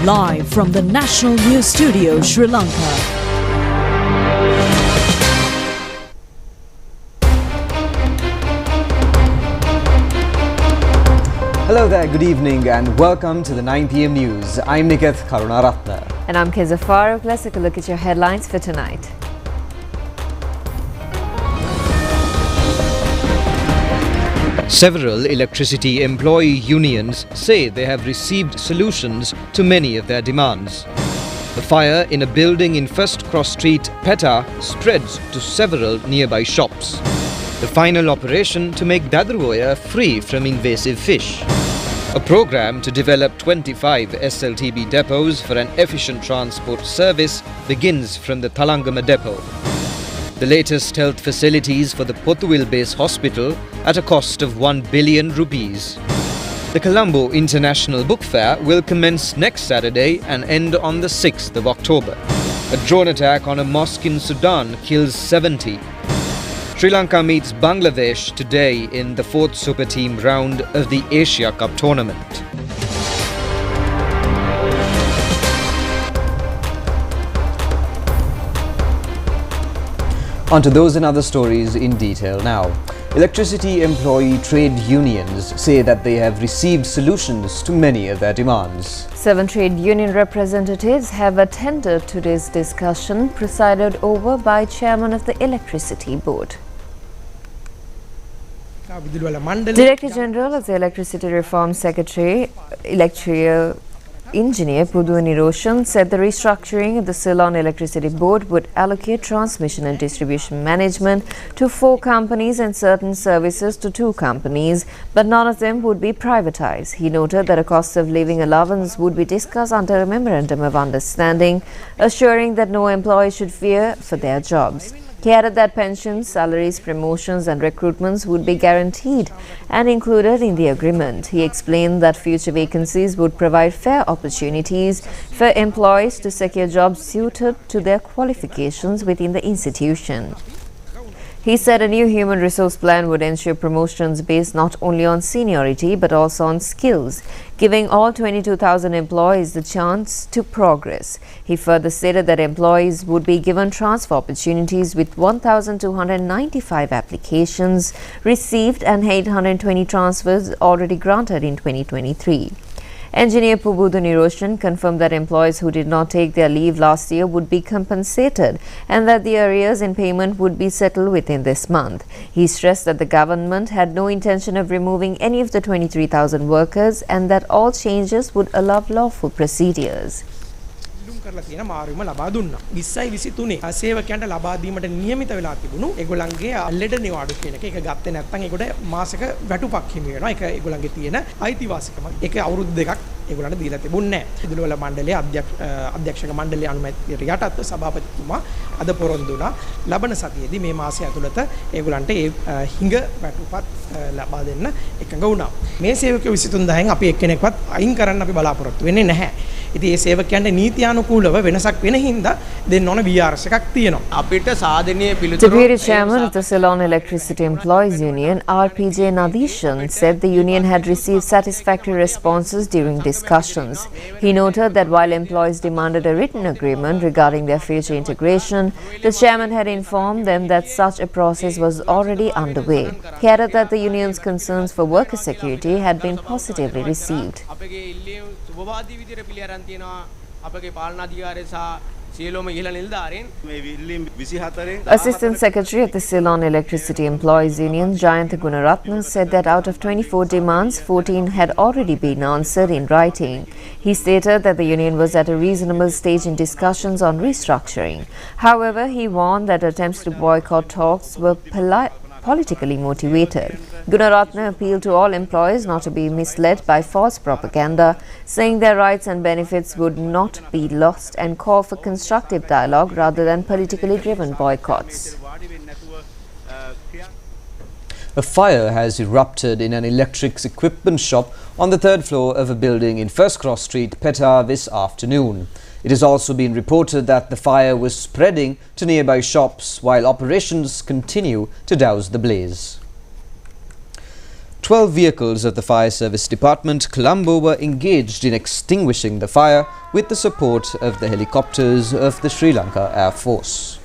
Live from the National News Studio, Sri Lanka. Hello there, good evening and welcome to the 9 PM news. I'm Niketh Karunaratna. And I'm Keza Farooq. Let's take a look at your headlines for tonight. Several electricity employee unions say they have received solutions to many of their demands. The fire in a building in First Cross Street, Pettah, spreads to several nearby shops. The final operation to make Dadruoya free from invasive fish. A program to develop 25 SLTB depots for an efficient transport service begins from the Thalangama depot. The latest health facilities for the Postal Base Hospital at a cost of 1 billion rupees. The Colombo International Book Fair will commence next Saturday and end on the 6th of October. A drone attack on a mosque in Sudan kills 70. Sri Lanka meets Bangladesh today in the 4th Super Team round of the Asia Cup tournament. On to those and other stories in detail now. Electricity employee trade unions say that they have received solutions to many of their demands. 7 trade union representatives have attended today's discussion presided over by Chairman of the Electricity Board. Director General of the Electricity Reform Secretary, Electrical Engineer Rupavahini Roshan said the restructuring of the Ceylon Electricity Board would allocate transmission and distribution management to 4 companies and certain services to 2 companies, but none of them would be privatized. He noted that a cost of living allowance would be discussed under a memorandum of understanding, assuring that no employee should fear for their jobs. He added that pensions, salaries, promotions and recruitments would be guaranteed and included in the agreement. He explained that future vacancies would provide fair opportunities for employees to secure jobs suited to their qualifications within the institution. He said a new human resource plan would ensure promotions based not only on seniority but also on skills, giving all 22,000 employees the chance to progress. He further stated that employees would be given transfer opportunities with 1,295 applications received and 820 transfers already granted in 2023. Engineer Rupavahini Roshan confirmed that employees who did not take their leave last year would be compensated and that the arrears in payment would be settled within this month. He stressed that the government had no intention of removing any of the 23,000 workers and that all changes would allow lawful procedures. කරලා තියෙන මාරුම ලබා දුන්නා. 2023 සේවකයන්ට ලබා දීමට නියමිත වෙලා තිබුණු ඒගොල්ලන්ගේ ලෙඩ නිවාඩු කියන එක ගත්තේ නැත්නම් ඒකට මාසක වැටුපක් හිමි වෙනවා. ඒක ඒගොල්ලන්ගේ තියෙන අයිතිවාසිකමක්. ඒක අවුරුදු දෙකක් ඒගොල්ලන්ට දීලා තිබුණේ නැහැ. ඉදිරිවල මණ්ඩලයේ අධ්‍යක්ෂක මණ්ඩලයේ අනුමැතියට යටත්ව සභාපතිතුමා අද පොරොන්දු වුණා. ලබන සතියේදී මේ මාසය ඇතුළත ඒගොල්ලන්ට ඒ හිඟ වැටුපත් ලබා දෙන්න එකඟ වුණා. මේ සේවකයෝ 23000න් අපි එක්කෙනෙක්වත් අයින් කරන්න අපි බලාපොරොත්තු වෙන්නේ නැහැ. ඉතින් මේ සේවකයන්ට නීතියානුකූලව වෙනසක් වෙන හින්දා දෙන්න ඕන VRS එකක් තියෙනවා. අපිට සාධනීය පිළිතුරු Deputy Chairman of the Ceylon Electricity Employees Union, RPJ Nadishan, said the union had received satisfactory responses during discussions. He noted that while employees demanded a written agreement regarding their future integration, the chairman had informed them that such a process was already underway. He added that the union's concerns for worker security had been positively received. Assistant Secretary of the Ceylon Electricity Employees Union, Jayantha Gunaratna, said that out of 24 demands, 14 had already been answered in writing. He stated that the union was at a reasonable stage in discussions on restructuring. However, he warned that attempts to boycott talks were politically motivated. Gunaratna appealed to all employees not to be misled by false propaganda, saying their rights and benefits would not be lost and call for constructive dialogue rather than politically driven boycotts. A fire has erupted in an electrics equipment shop on the 3rd floor of a building in First Cross Street, Pettah this afternoon. It has also been reported that the fire was spreading to nearby shops while operations continue to douse the blaze. 12 vehicles of the Fire Service Department, Colombo, were engaged in extinguishing the fire with the support of the helicopters of the Sri Lanka Air Force.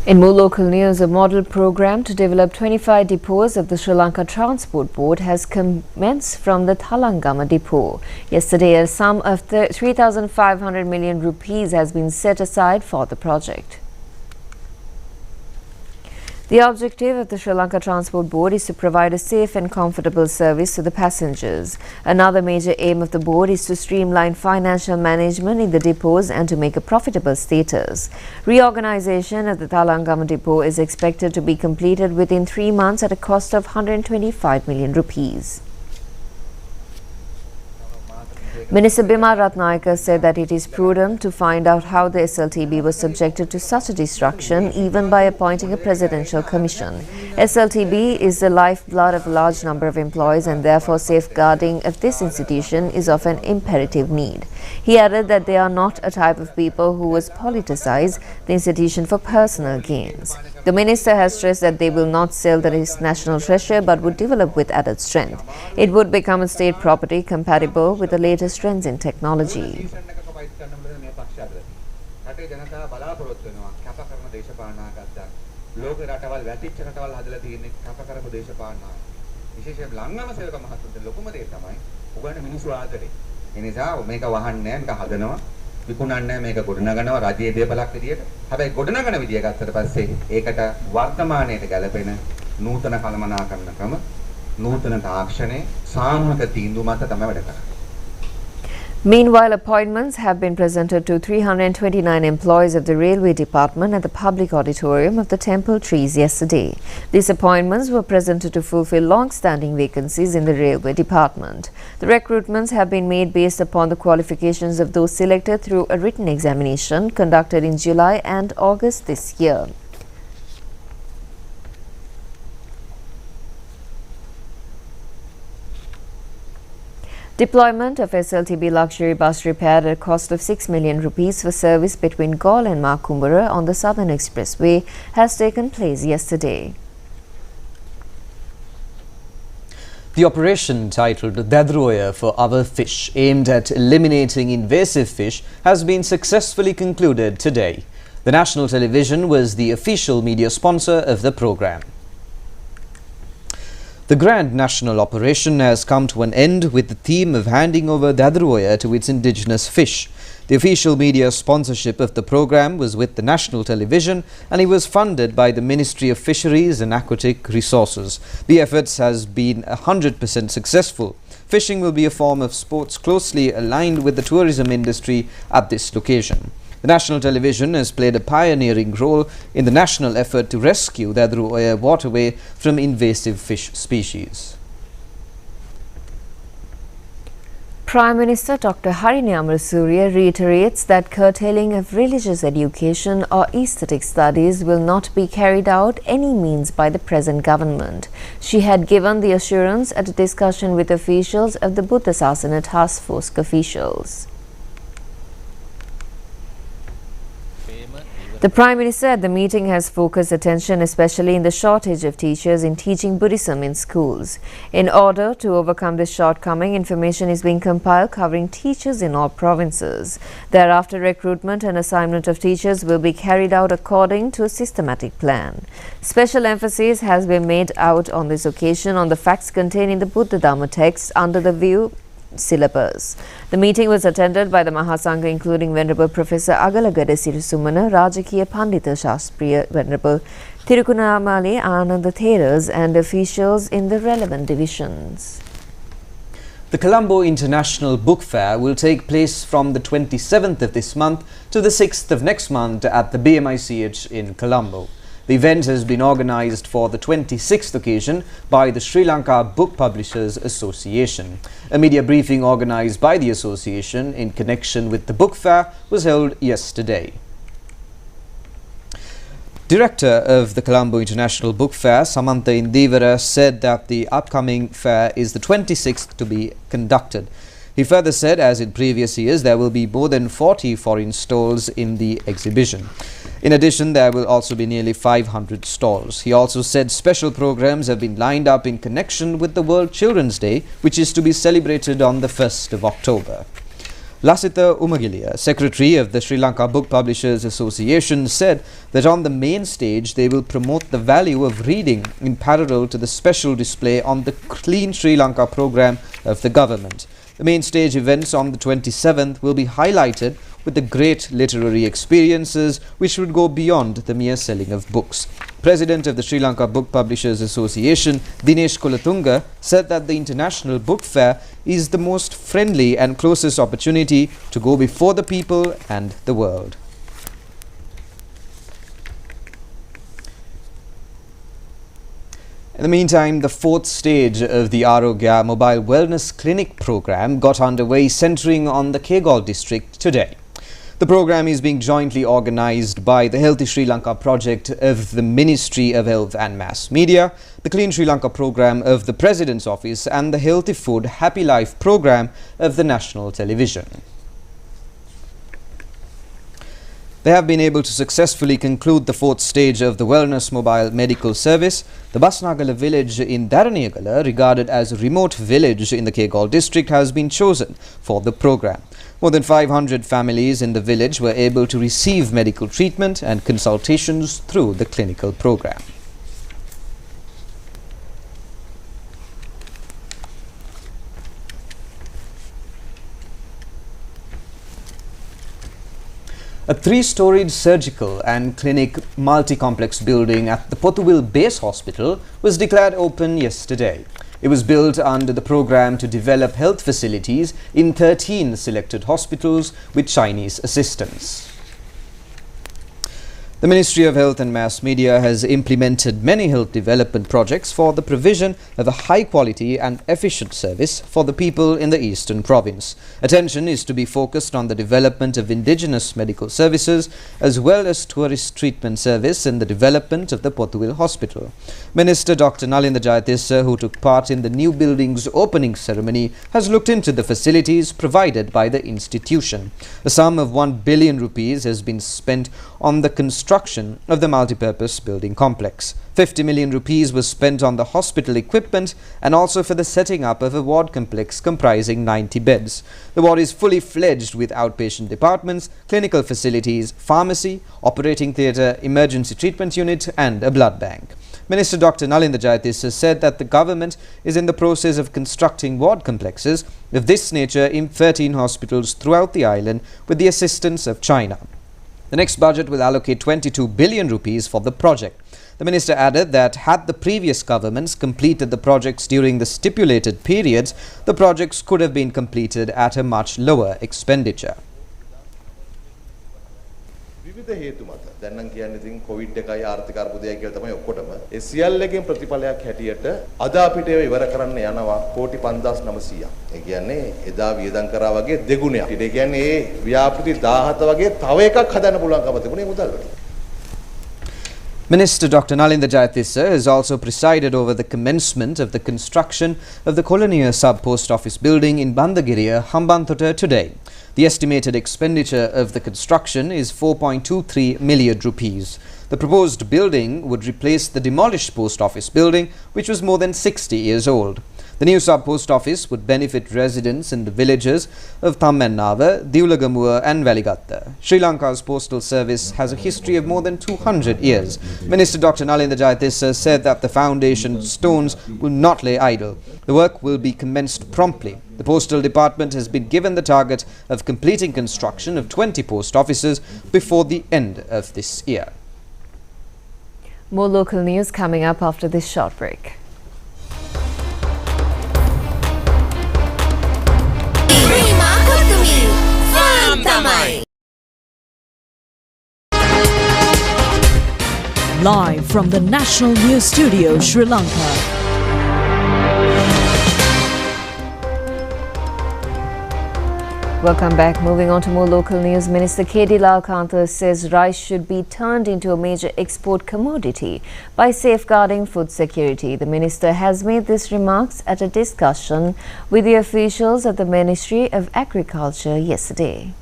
In more local news, a model program to develop 25 depots of the Sri Lanka Transport Board has commenced from the Thalangama depot. Yesterday, a sum of 3,500 million rupees has been set aside for the project. The objective of the Sri Lanka Transport Board is to provide a safe and comfortable service to the passengers. Another major aim of the board is to streamline financial management in the depots and to make a profitable status. Reorganization of the Thalangama depot is expected to be completed within 3 months at a cost of 125 million rupees. Minister Bima Ratnayaka said that it is prudent to find out how the SLTB was subjected to such a destruction, even by appointing a presidential commission. SLTB is the lifeblood of a large number of employees, and therefore safeguarding of this institution is of an imperative need. He added that they are not a type of people who would politicize the institution for personal gains. The minister has stressed that they will not sell the national treasure but would develop with added strength. It would become a state property compatible with the latest trends in technology. විකුණන්නේ මේක ගොඩනගනවා රජයේ දේපලක් විදියට. හැබැයි ගොඩනගන විදිය ගත්තට පස්සේ ඒකට වර්තමානයට ගැලපෙන නූතන කළමනාකරණ ක්‍රම, නූතන තාක්ෂණය, සාමූහික තීන්දුව මත තමයි වැඩ කරන්නේ. Meanwhile, appointments have been presented to 329 employees of the Railway Department at the public auditorium of the Temple Trees yesterday. These appointments were presented to fulfill long-standing vacancies in the Railway Department. The recruitments have been made based upon the qualifications of those selected through a written examination conducted in July and August this year. Deployment of SLTB luxury bus repair at a cost of 6 million rupees for service between Galle and Makumbara on the Southern Expressway has taken place yesterday. The operation, titled Dadroya for Our Fish, aimed at eliminating invasive fish, has been successfully concluded today. The national television was the official media sponsor of the program. The grand national operation has come to an end with the theme of handing over Dadroya to its indigenous fish. The official media sponsorship of the program was with the national television, and it was funded by the Ministry of Fisheries and Aquatic Resources. The efforts has been 100% successful. Fishing will be a form of sports closely aligned with the tourism industry at this location. The national television has played a pioneering role in the national effort to rescue the Waterway waterway from invasive fish species. Prime Minister Dr. Harini Amarasuriya reiterates that curtailing of religious education or aesthetic studies will not be carried out any means by the present government. She had given the assurance at a discussion with officials of the Buddha Sasana Task Force officials. The Prime Minister at the meeting has focused attention especially in the shortage of teachers in teaching Buddhism in schools. In order to overcome this shortcoming, information is being compiled covering teachers in all provinces. Thereafter, recruitment and assignment of teachers will be carried out according to a systematic plan. Special emphasis has been made out on this occasion on the facts contained in the Buddha Dhamma text under the view syllabus. The meeting was attended by the Mahasangha, including Venerable Professor Agalagada Sirisumana, Rajakiya Pandita Shastriya, Venerable Thirukunamali Ananda Theras, and officials in the relevant divisions. The Colombo International Book Fair will take place from the 27th of this month to the 6th of next month at the BMICH in Colombo. The event has been organised for the 26th occasion by the Sri Lanka Book Publishers Association. A media briefing organised by the association in connection with the book fair was held yesterday. Director of the Colombo International Book Fair, Samantha Indivara, said that the upcoming fair is the 26th to be conducted. He further said, as in previous years, there will be more than 40 foreign stalls in the exhibition. In addition, there will also be nearly 500 stalls. He also said special programs have been lined up in connection with the World Children's Day, which is to be celebrated on the 1st of October. Lasitha Umagilia, Secretary of the Sri Lanka Book Publishers Association, said that on the main stage they will promote the value of reading in parallel to the special display on the Clean Sri Lanka program of the government. The main stage events on the 27th will be highlighted with the great literary experiences which would go beyond the mere selling of books. President of the Sri Lanka Book Publishers Association, Dinesh Kolatunga, said that the International Book Fair is the most friendly and closest opportunity to go before the people and the world. In the meantime, the 4th stage of the Arogya Mobile Wellness Clinic program got underway, centering on the Kegalle district today. The program is being jointly organized by the Healthy Sri Lanka project of the Ministry of Health and Mass Media, the Clean Sri Lanka program of the President's Office, and the Healthy Food Happy Life program of the National Television. They have been able to successfully conclude the 4th stage of the Wellness Mobile Medical Service. The Basnagala village in Dharaniyagala, regarded as a remote village in the Kegalle district, has been chosen for the program. More than 500 families in the village were able to receive medical treatment and consultations through the clinical program. A 3-storied surgical and clinic multi-complex building at the Pothuwil Base Hospital was declared open yesterday. It was built under the program to develop health facilities in 13 selected hospitals with Chinese assistance. The Ministry of Health and Mass Media has implemented many health development projects for the provision of a high-quality and efficient service for the people in the Eastern Province. Attention is to be focused on the development of indigenous medical services as well as tourist treatment service and the development of the Pothuwil Hospital. Minister Dr. Nalinda Jayatissa, who took part in the new building's opening ceremony, has looked into the facilities provided by the institution. A sum of 1 billion rupees has been spent on the construction of the multipurpose building complex. 50 million rupees was spent on the hospital equipment and also for the setting up of a ward complex comprising 90 beds. The ward is fully fledged with outpatient departments, clinical facilities, pharmacy, operating theatre, emergency treatment unit and a blood bank. Minister Dr. Nalinda Jayatissa said that the government is in the process of constructing ward complexes of this nature in 13 hospitals throughout the island with the assistance of China. The next budget will allocate 22 billion rupees for the project. The minister added that had the previous governments completed the projects during the stipulated periods, the projects could have been completed at a much lower expenditure. විවිධ හේතු මත දැන් නම් කියන්නේ ඉතින් Covid එකයි ආර්ථික අර්බුදයයි කියලා තමයි ඔක්කොටම ඒ සියල්ලකින් ප්‍රතිඵලයක් හැටියට අද අපිට ඒව ඉවර කරන්න යනවා කෝටි 5900ක්. ඒ කියන්නේ එදා වියදම් කරා වගේ දෙගුණයක්. ඒ කියන්නේ ඒ ව්‍යාපෘති 17 වගේ තව එකක් හදන්න පුළුවන්කම තිබුණේ මුදල් වලින්. Minister Dr. Nalinda Jayatissa has also presided over the commencement of the construction of the Colonial Sub-Post Office building in Bandagiriya, Hambantota today. The estimated expenditure of the construction is 4.23 million rupees. The proposed building would replace the demolished post office building, which was more than 60 years old. The new sub-post office would benefit residents in the villages of Thammannawa, Diulagamua and Valigatta. Sri Lanka's postal service has a history of more than 200 years. Minister Dr. Nalinda Jayatissa said that the foundation stones will not lay idle. The work will be commenced promptly. The Postal Department has been given the target of completing construction of 20 post offices before the end of this year. More local news coming up after this short break. Live from the National News Studio, Sri Lanka. Welcome back. Moving on to more local news. Minister K.D. Lalkantha says rice should be turned into a major export commodity by safeguarding food security. The minister has made these remarks at a discussion with the officials of the Ministry of Agriculture yesterday.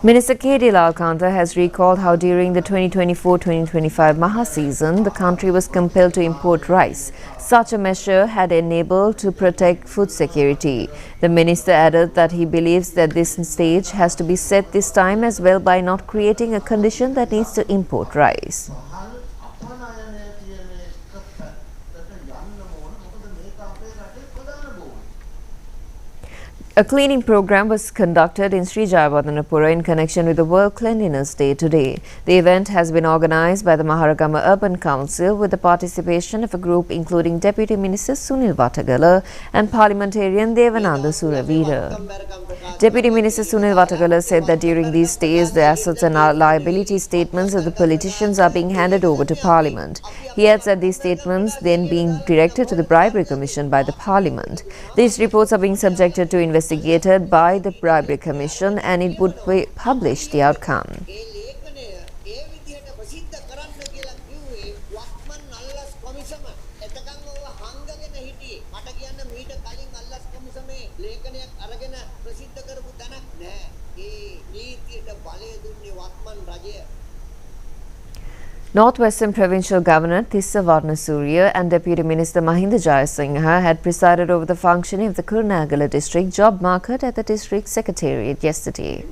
Minister K.D. Lalkantha has recalled how during the 2024-2025 Maha season, the country was compelled to import rice. Such a measure had enabled to protect food security. The minister added that he believes that this stage has to be set this time as well by not creating a condition that needs to import rice. A cleaning program was conducted in Sri Jayawardenapura in connection with the World Cleanliness Day today. The event has been organized by the Maharagama Urban Council with the participation of a group including Deputy Minister Sunil Watagala and Parliamentarian Devananda Suravira. Deputy Minister Sunil Watagala said that during these days the assets and liability statements of the politicians are being handed over to Parliament. He adds that these statements then being directed to the Bribery Commission by the Parliament. These reports are being subjected to investigated by the Bribery Commission and it would publish the outcome. Northwestern Provincial Governor Tissa Varnasuriya and Deputy Minister Mahinda Jayasinghe had presided over the functioning of the Kurunegala District Job Market at the District Secretariat yesterday.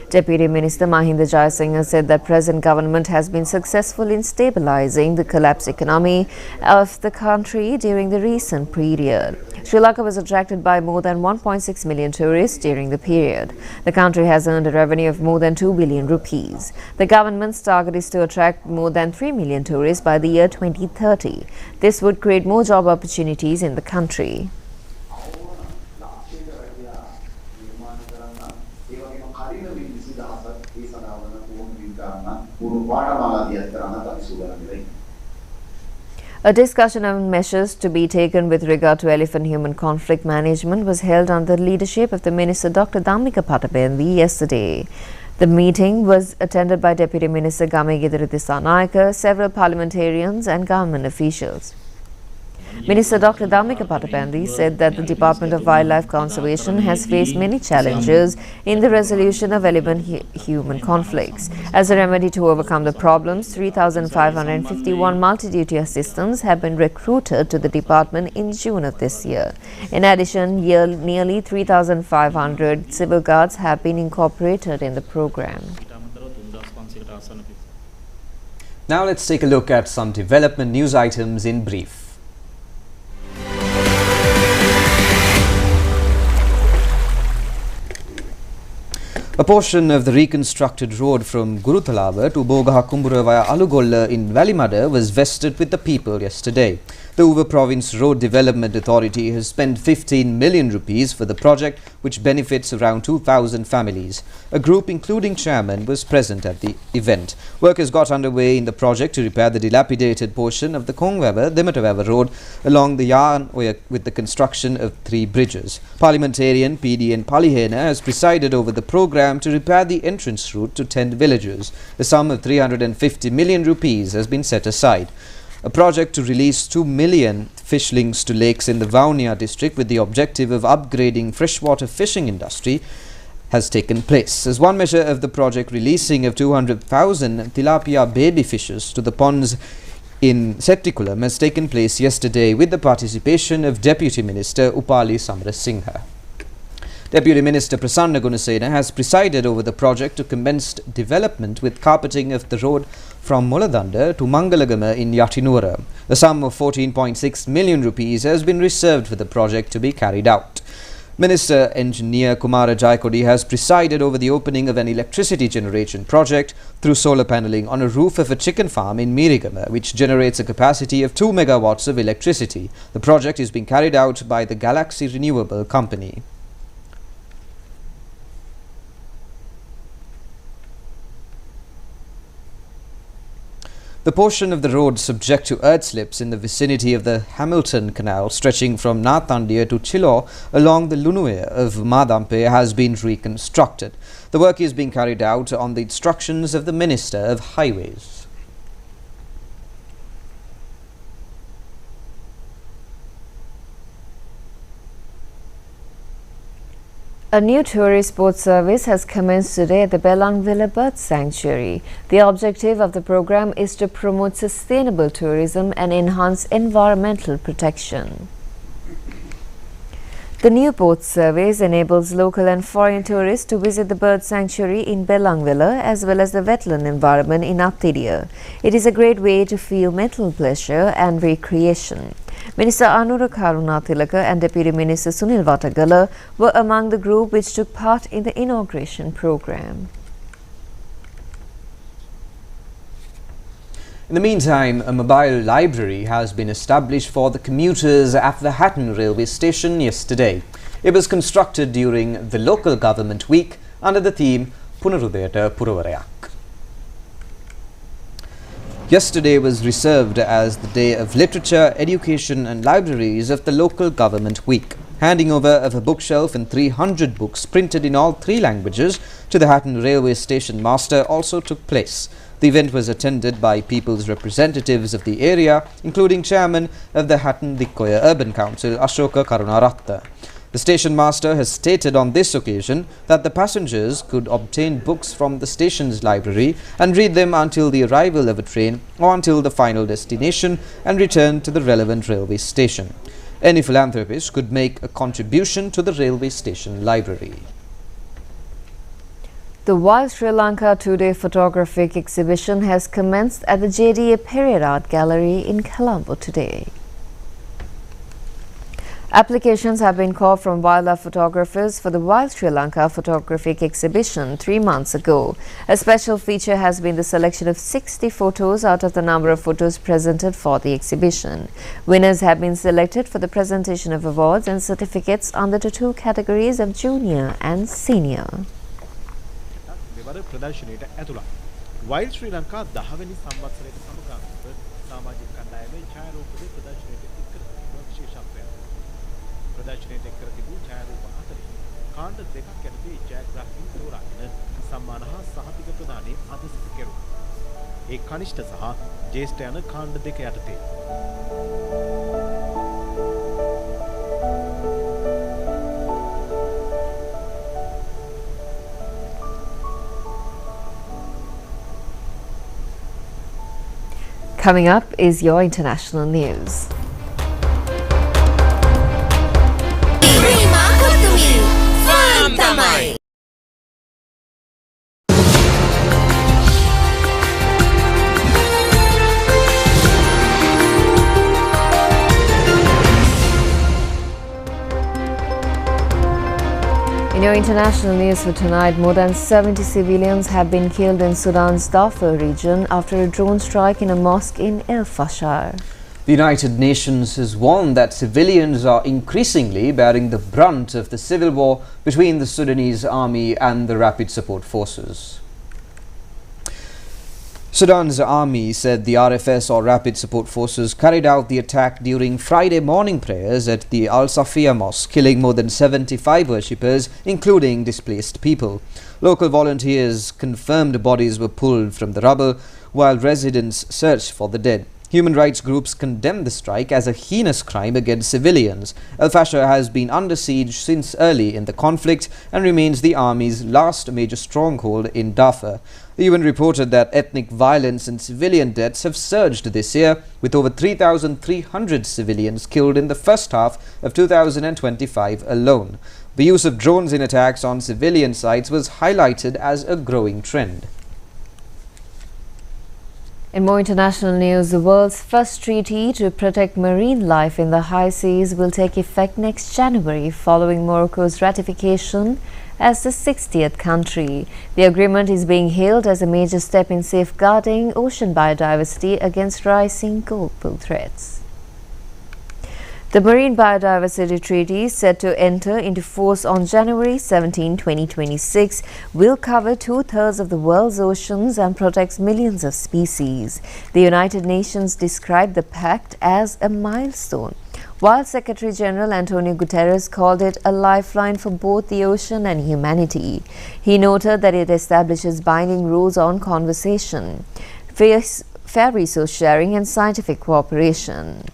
Deputy Minister Mahinda Jayasinghe said that present government has been successful in stabilizing the collapsed economy of the country during the recent period. Sri Lanka was attracted by more than 1.6 million tourists during the period. The country has earned a revenue of more than 2 billion rupees. The government's target is to attract more than 3 million tourists by the year 2030. This would create more job opportunities in the country. A discussion on measures to be taken with regard to elephant-human conflict management was held under the leadership of the Minister Dr. Dhammika Pattabendi yesterday. The meeting was attended by Deputy Minister Gamegidara Dissanayake, several parliamentarians and government officials. Minister Dr. Dhammika Pattabendi said that the Department of Wildlife Conservation has faced many challenges in the resolution of elephant-human conflicts. As a remedy to overcome the problems, 3,551 multi-duty assistants have been recruited to the department in June of this year. In addition, nearly 3,500 civil guards have been incorporated in the program. Now let's take a look at some development news items in brief. A portion of the reconstructed road from Gurutalawa to Bogaha Kumbura via Alugolla in Valimada was vested with the people yesterday. The Uva Province Road Development Authority has spent 15 million rupees for the project, which benefits around 2,000 families. A group including chairman was present at the event. Work has got underway in the project to repair the dilapidated portion of the Kongwewa-Dimataweva road along the Yarn with the construction of 3 bridges. Parliamentarian PDN Palihena has presided over the program to repair the entrance route to 10 villages. The sum of 350 million rupees has been set aside. A project to release 2 million fishlings to lakes in the Vaunia district with the objective of upgrading freshwater fishing industry has taken place. As one measure of the project, releasing of 200,000 tilapia baby fishes to the ponds in Settikulam has taken place yesterday with the participation of Deputy Minister Upali Samarasinghe. Deputy Minister Prasanna Gunasena has presided over the project to commence development with carpeting of the road from Muladanda to Mangalagama in Yatinura. The sum of 14.6 million rupees has been reserved for the project to be carried out. Minister Engineer Kumara Jaikodi has presided over the opening of an electricity generation project through solar paneling on a roof of a chicken farm in Mirigama, which generates a capacity of 2 megawatts of electricity. The project is being carried out by the Galaxy Renewable Company. The portion of the road subject to earth slips in the vicinity of the Hamilton Canal stretching from Nathandia to Chilo along the Lunue of Madampe has been reconstructed. The work is being carried out on the instructions of the Minister of Highways. A new tourist boat service has commenced today at the Belangvilla Bird Sanctuary. The objective of the program is to promote sustainable tourism and enhance environmental protection. The new boat service enables local and foreign tourists to visit the bird sanctuary in Belangvilla as well as the wetland environment in Athidiya. It is a great way to feel mental pleasure and recreation. Minister Anura Karunathilaka and Deputy Minister Sunil Watagala were among the group which took part in the inauguration program. In the meantime, a mobile library has been established for the commuters at the Hatton railway station yesterday. It was constructed during the local government week under the theme Punarudayata Puravarayak. Yesterday was reserved as the day of literature, education and libraries of the local government week. Handing over of a bookshelf and 300 books printed in all 3 languages to the Hatton railway station master also took place. The event was attended by people's representatives of the area, including chairman of the Hatton Dikkoya Urban Council, Ashoka Karunaratta. The station master has stated on this occasion that the passengers could obtain books from the station's library and read them until the arrival of a train or until the final destination and return to the relevant railway station. Any philanthropist could make a contribution to the railway station library. The Wild Sri Lanka two-day photographic exhibition has commenced at the JDA Period Art Gallery in Colombo today. Applications have been called from wildlife photographers for the Wild Sri Lanka photographic exhibition 3 months ago. A special feature has been the selection of 60 photos out of the number of photos presented for the exhibition. Winners have been selected for the presentation of awards and certificates under the 2 categories of junior and senior. ප්‍රදර්ශනයට ඇතුළත් wild ශ්‍රී ලංකා 10 වෙනි සංවත්සරයේ සමගාමීව සමාජික කණ්ඩායමේ ඡායාරූපකේ ප්‍රදර්ශනයට එක් කර තිබූ විශේෂත්වයක්. ප්‍රදර්ශනයට එක් කර තිබූ ඡායාරූප අතරින් කාණ්ඩ දෙකක් යටතේ ජයග්‍රාහකයන් තෝරාගෙන සම්මාන හා සහතික ප්‍රදානයේ අද සිදු කෙරුණා. ඒ කනිෂ්ඨ සහ ජ්‍යෙෂ්ඨ යන කාණ්ඩ දෙක යටතේ Coming up is your international news. In your international news for tonight, more than 70 civilians have been killed in Sudan's Darfur region after a drone strike in a mosque in El Fasher. The United Nations has warned that civilians are increasingly bearing the brunt of the civil war between the Sudanese army and the Rapid Support Forces. Sudan's army said the RFS or Rapid Support Forces carried out the attack during Friday morning prayers at the Al Safia Mosque, killing more than 75 worshippers, including displaced people. Local volunteers confirmed bodies were pulled from the rubble while residents searched for the dead. Human rights groups condemn the strike as a heinous crime against civilians. Al-Fasher has been under siege since early in the conflict and remains the army's last major stronghold in Darfur. The UN reported that ethnic violence and civilian deaths have surged this year, with over 3,300 civilians killed in the first half of 2025 alone. The use of drones in attacks on civilian sites was highlighted as a growing trend. In more international news, the world's first treaty to protect marine life in the high seas will take effect next January, following Morocco's ratification as the 60th country. The agreement is being hailed as a major step in safeguarding ocean biodiversity against rising global threats. The Marine Biodiversity Treaty, set to enter into force on January 17, 2026, will cover 2/3 of the world's oceans and protects millions of species. The United Nations described the pact as a milestone, while Secretary General Antonio Guterres called it a lifeline for both the ocean and humanity. He noted that it establishes binding rules on conservation, fair resource sharing and scientific cooperation.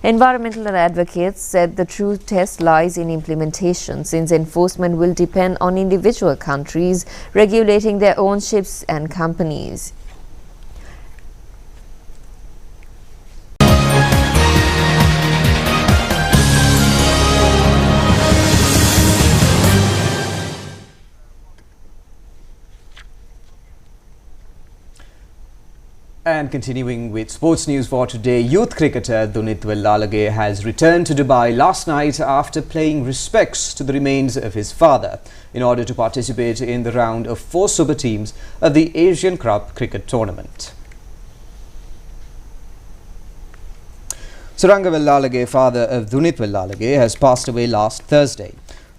Environmental advocates said the true test lies in implementation, since enforcement will depend on individual countries regulating their own ships and companies. And continuing with sports news for today, youth cricketer Dunit Wellalage has returned to Dubai last night after paying respects to the remains of his father in order to participate in the round of 4 super teams of the Asian Cup cricket tournament. Suranga Wellalage, father of Dunit Wellalage, has passed away last Thursday.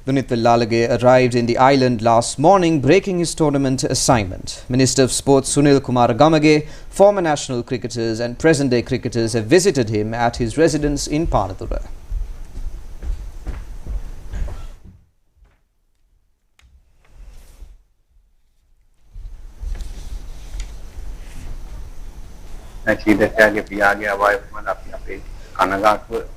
Dunit Wellalage arrived in the island last morning, breaking his tournament assignment. Minister of Sports Sunil Kumar Gamage, former national cricketers and present-day cricketers have visited him at his residence in Panathura.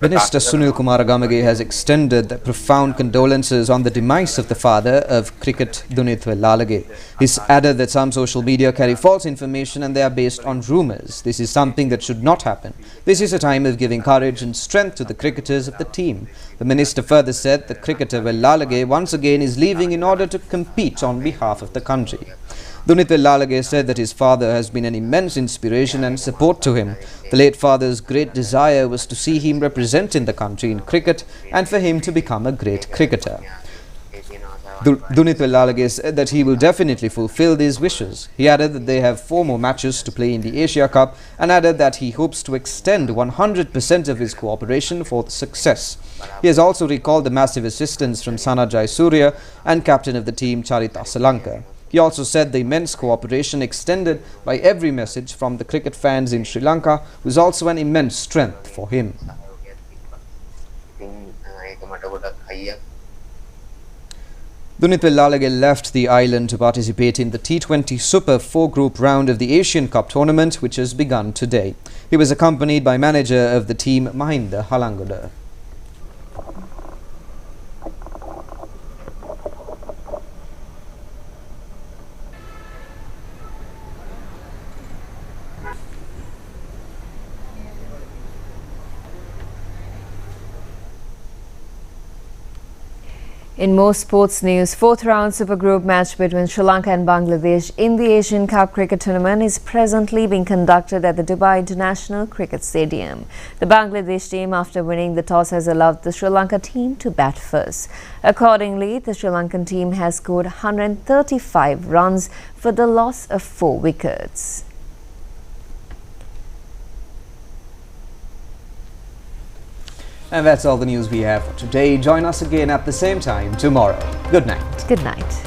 Minister Sunil Kumar Gamage has extended profound condolences on the demise of the father of cricket Dunit Wellalage. He's added that some social media carry false information and they are based on rumours. This is something that should not happen. This is a time of giving courage and strength to the cricketers of the team. The minister further said that cricketer Wellalage once again is leaving in order to compete on behalf of the country. Dunit Wellalage said that his father has been an immense inspiration and support to him. The late father's great desire was to see him representing the country in cricket and for him to become a great cricketer. Dunit Wellalage said that he will definitely fulfill these wishes. He added that they have 4 more matches to play in the Asia Cup and added that he hopes to extend 100% of his cooperation for the success. He has also recalled the massive assistance from Sana Jayasuriya and captain of the team Charita Salanka. He also said the immense cooperation extended by every message from the cricket fans in Sri Lanka was also an immense strength for him. Dunit Wellalage left the island to participate in the T20 Super 4 Group round of the Asian Cup tournament, which has begun today. He was accompanied by manager of the team Mahinda Halangoda. In more sports news, 4th round Super Group match between Sri Lanka and Bangladesh in the Asian Cup cricket tournament is presently being conducted at the Dubai International Cricket Stadium. The Bangladesh team, after winning the toss, has allowed the Sri Lanka team to bat first. Accordingly, the Sri Lankan team has scored 135 runs for the loss of 4 wickets. And that's all the news we have for today. Join us again at the same time tomorrow. Good night. Good night.